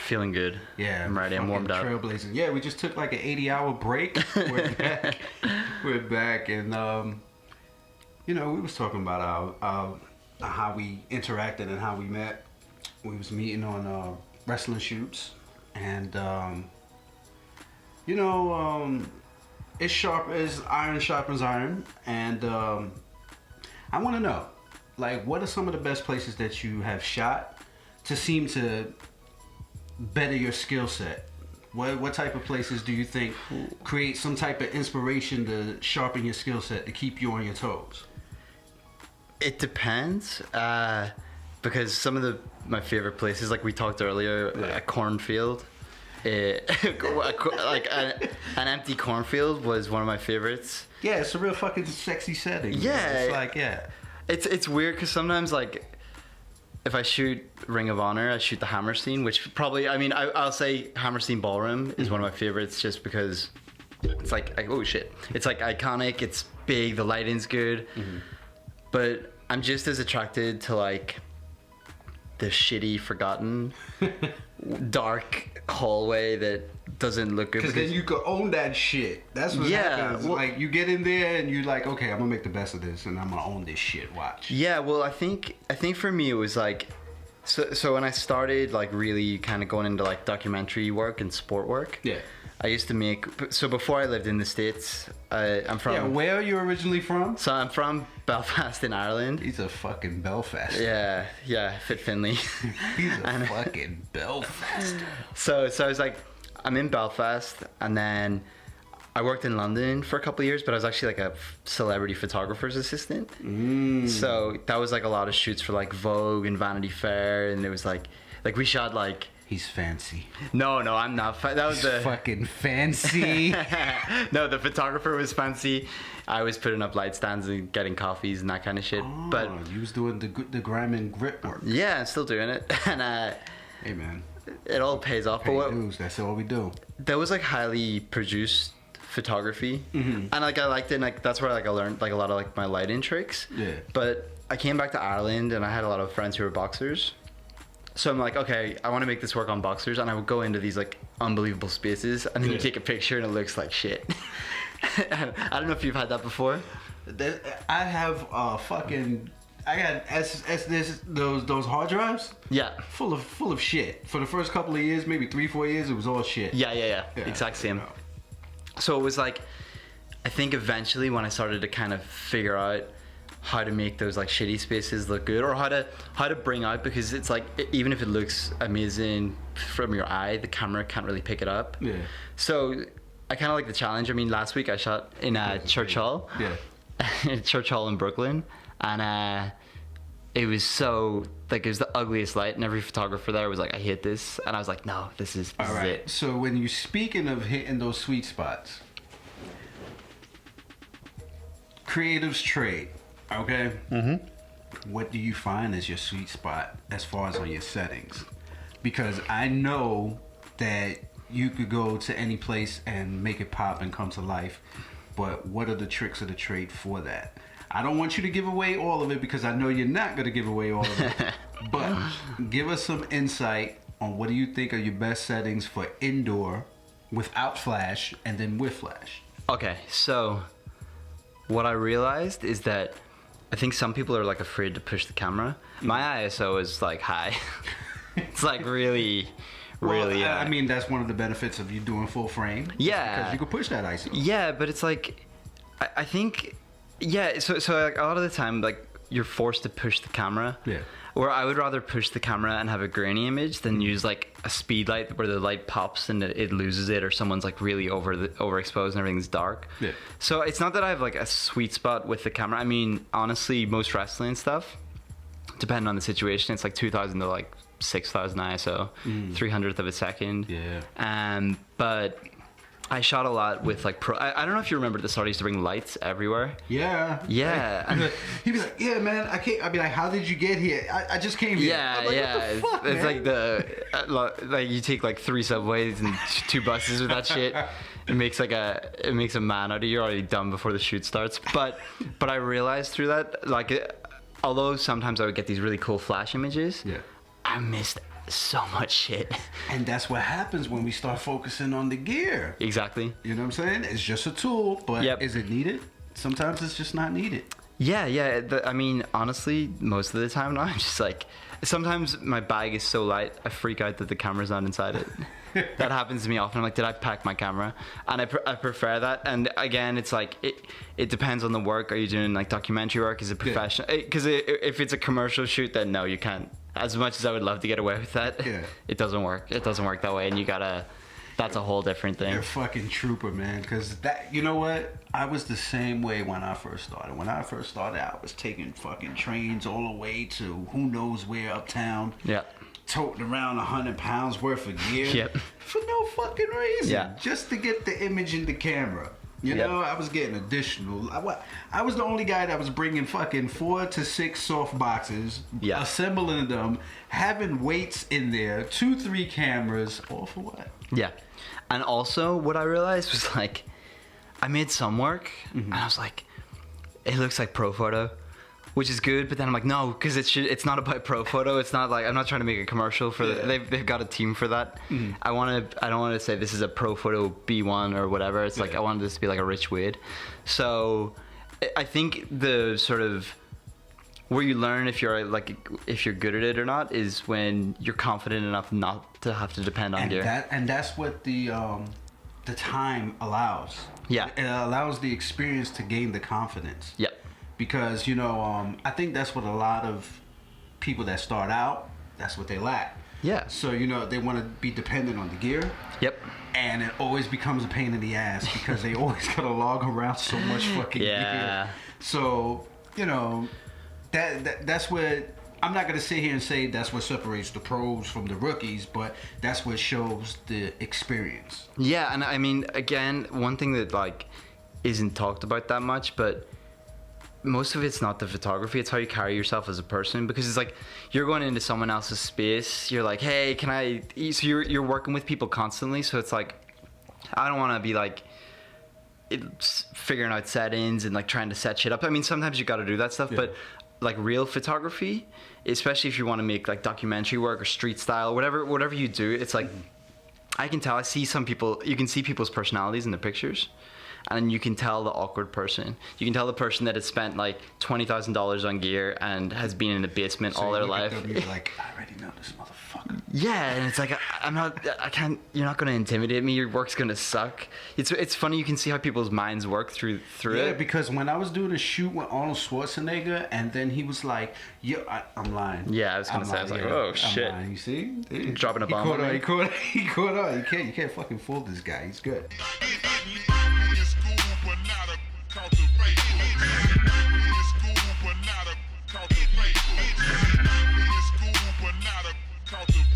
feeling good. Yeah, I'm ready. I'm warmed up. Trailblazing. Yeah, we just took like an 80-hour break. We're back. We're back, and we was talking about how we interacted and how we met. We was meeting on wrestling shoots, and it's sharp as iron sharpens iron, and I want to know, like, what are some of the best places that you have shot to seem to better your skill set? What type of places do you think create some type of inspiration to sharpen your skill set, to keep you on your toes? It depends, because some of my favorite places, like we talked earlier, a cornfield, like an empty cornfield was one of my favorites. Yeah, it's a real fucking sexy setting. Yeah, it's like it's weird because sometimes like if I shoot Ring of Honor, I shoot the Hammer scene, which probably, I mean, I'll say Hammerstein Ballroom is one of my favorites just because it's like, oh shit, it's like iconic, it's big, the lighting's good, but I'm just as attracted to like the shitty, forgotten, dark hallway that doesn't look good. Because then you could own that shit. That's what happens. Well, like, you get in there and you're like, okay, I'm gonna make the best of this, and I'm gonna own this shit. Watch. Yeah, well, I think for me it was like, so when I started like really kind of going into like documentary work and sport work. Yeah. I used to make, so before I lived in the States, I'm from... Yeah, where are you originally from? So I'm from Belfast in Ireland. He's a fucking Belfast. Yeah, Fit Finley. He's a fucking Belfast. So I was like, I'm in Belfast, and then I worked in London for a couple of years, but I was actually like a celebrity photographer's assistant. So that was like a lot of shoots for like Vogue and Vanity Fair, and it was like we shot like... He's fancy. No, I'm not. That was fucking fancy. No, the photographer was fancy. I was putting up light stands and getting coffees and that kind of shit. Oh, but you was doing the grime and grit work. Yeah, I'm still doing it. And hey man, it all pays off. Pay dues. That's all we do. There was like highly produced photography, and like I liked it. And like that's where like I learned like a lot of like my lighting tricks. Yeah. But I came back to Ireland and I had a lot of friends who were boxers. So I'm like, okay, I want to make this work on boxers, and I would go into these like unbelievable spaces, and then you take a picture and it looks like shit. I don't know if you've had that before. I have I got those hard drives. Yeah. Full of shit. For the first couple of years, maybe 3-4 years, it was all shit. Yeah. Exact same. So it was like, I think eventually when I started to kind of figure out how to make those like shitty spaces look good, or how to bring out, because it's like even if it looks amazing from your eye, the camera can't really pick it up. Yeah. So I kind of like the challenge. I mean, last week I shot in Church Hall. Yeah. Church Hall in Brooklyn, and it was so like it was the ugliest light, and every photographer there was like, I hate this, and I was like, no, this is it. So when you speaking of hitting those sweet spots, creatives trade. Okay. What do you find is your sweet spot as far as on your settings? Because I know that you could go to any place and make it pop and come to life, but what are the tricks of the trade for that? I don't want you to give away all of it because I know you're not going to give away all of it. But give us some insight on what do you think are your best settings for indoor without flash and then with flash. Okay, so what I realized is that I think some people are like afraid to push the camera. My ISO is like high. It's like really. I mean, that's one of the benefits of you doing full frame. Yeah. Because you can push that ISO. Yeah, but it's like, I think, yeah. So like a lot of the time, like you're forced to push the camera. Yeah. Or I would rather push the camera and have a grainy image than use like a speed light where the light pops and it loses it, or someone's like really overexposed and everything's dark. Yeah. So it's not that I have like a sweet spot with the camera. I mean, honestly, most wrestling stuff, depending on the situation, it's like 2,000 to like 6,000 ISO, 300th of a second. Yeah. But I shot a lot with like I don't know if you remember at the start, I used to bring lights everywhere. Yeah. Yeah. He'd be like, yeah, man, I can't. I'd be like, how did you get here? I just came here. Yeah, like, yeah. What the fuck, it's man? like like you take like 3 subways and 2 buses with that shit. It makes a man out of you. You're already done before the shoot starts. But I realized through that, like, although sometimes I would get these really cool flash images, I missed so much shit. And that's what happens when we start focusing on the gear. Exactly. You know what I'm saying? It's just a tool, but is it needed? Sometimes it's just not needed. Yeah. I mean, honestly, most of the time now, I'm just like, sometimes my bag is so light, I freak out that the camera's not inside it. That happens to me often. I'm like, did I pack my camera? And I prefer that. And again, it's like, it depends on the work. Are you doing like documentary work? Is it professional? Because if it's a commercial shoot, then no, you can't. As much as I would love to get away with that, it doesn't work. It doesn't work that way. And you gotta, that's a whole different thing. You're a fucking trooper, man. Because that, you know what? I was the same way when I first started. When I first started, I was taking fucking trains all the way to who knows where uptown. Yeah. Toting around 100 pounds worth of gear. For no fucking reason. Yeah. Just to get the image in the camera. You know, I was getting additional. I was the only guy that was bringing fucking 4 to 6 soft boxes, assembling them, having weights in there, 2-3 cameras, all for what? Yeah. And also, what I realized was like, I made some work, and I was like, it looks like pro photo, which is good. But then I'm like, no, because it's not about pro photo. It's not like, I'm not trying to make a commercial for they've got a team for that. I don't want to say this is a pro photo B1 or whatever. It's like I wanted this to be like a Rich Wade. So I think the sort of where you learn if you're good at it or not is when you're confident enough not to have to depend on gear. That's what the time allows. Yeah. It allows the experience to gain the confidence. Yep. Because, you know, I think that's what a lot of people that start out, that's what they lack. Yeah. So, you know, they want to be dependent on the gear. Yep. And it always becomes a pain in the ass because they always got to log around so much fucking gear. So, you know, that's what, I'm not going to sit here and say that's what separates the pros from the rookies, but that's what shows the experience. Yeah, and I mean, again, one thing that, like, isn't talked about that much, but most of it's not the photography, it's how you carry yourself as a person, because it's like you're going into someone else's space, you're like, hey, can I eat? So you're working with people constantly, so it's like I don't want to be like figuring out settings and like trying to set shit up. I mean, sometimes you got to do that stuff, but like real photography, especially if you want to make like documentary work or street style, whatever you do, it's like I can tell, you can see people's personalities in the pictures. And you can tell the awkward person. You can tell the person that has spent like $20,000 on gear and has been in the basement all their life. You're like, I already know this motherfucker. Yeah, and it's like you're not gonna intimidate me. Your work's gonna suck. It's funny, you can see how people's minds work through it. Yeah, because when I was doing a shoot with Arnold Schwarzenegger, and then he was like, "Yeah, I'm lying." Yeah, I was gonna say, I was like, "Oh shit!" You see, dropping a bomb. He caught on. You can't fucking fool this guy. He's good. Cultivate.